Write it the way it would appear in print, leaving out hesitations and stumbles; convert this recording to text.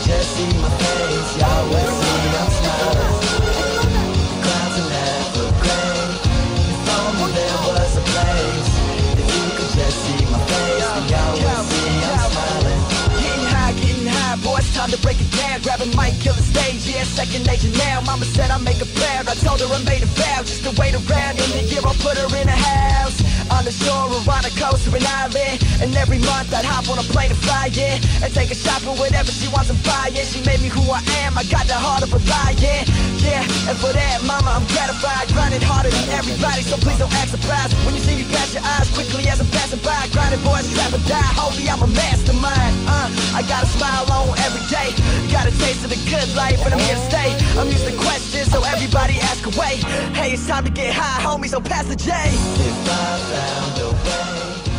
Just see my face, y'all will see I'm smiling. The clouds are never gray. If only there was a place. If you could just see my face, then y'all will see I'm smiling. Getting high, boy, it's time to break it down. Grab a mic, kill the stage, yeah, second nature now. Mama said I make her proud, I told her I made a vow. Just to wait around, in the year I'll put her in a house on the shore or on a coast or an island. And every month I'd hop on a plane and fly, yeah, and take her shopping, whatever she wants to buy, yeah. She made me who I am, I got the heart of a lion, yeah. And for that, mama, I'm gratified. Grinding harder than everybody, so please don't act surprised when you see me pass your eyes quickly as I'm passing by. Grinding boys, trap or die, homie, I'm a mastermind. I got a smile on every day, got a taste of the good life, and I'm here to stay. I'm used to questions, so everybody ask away. Hey, it's time to get high, homie, so pass the J. If I found a way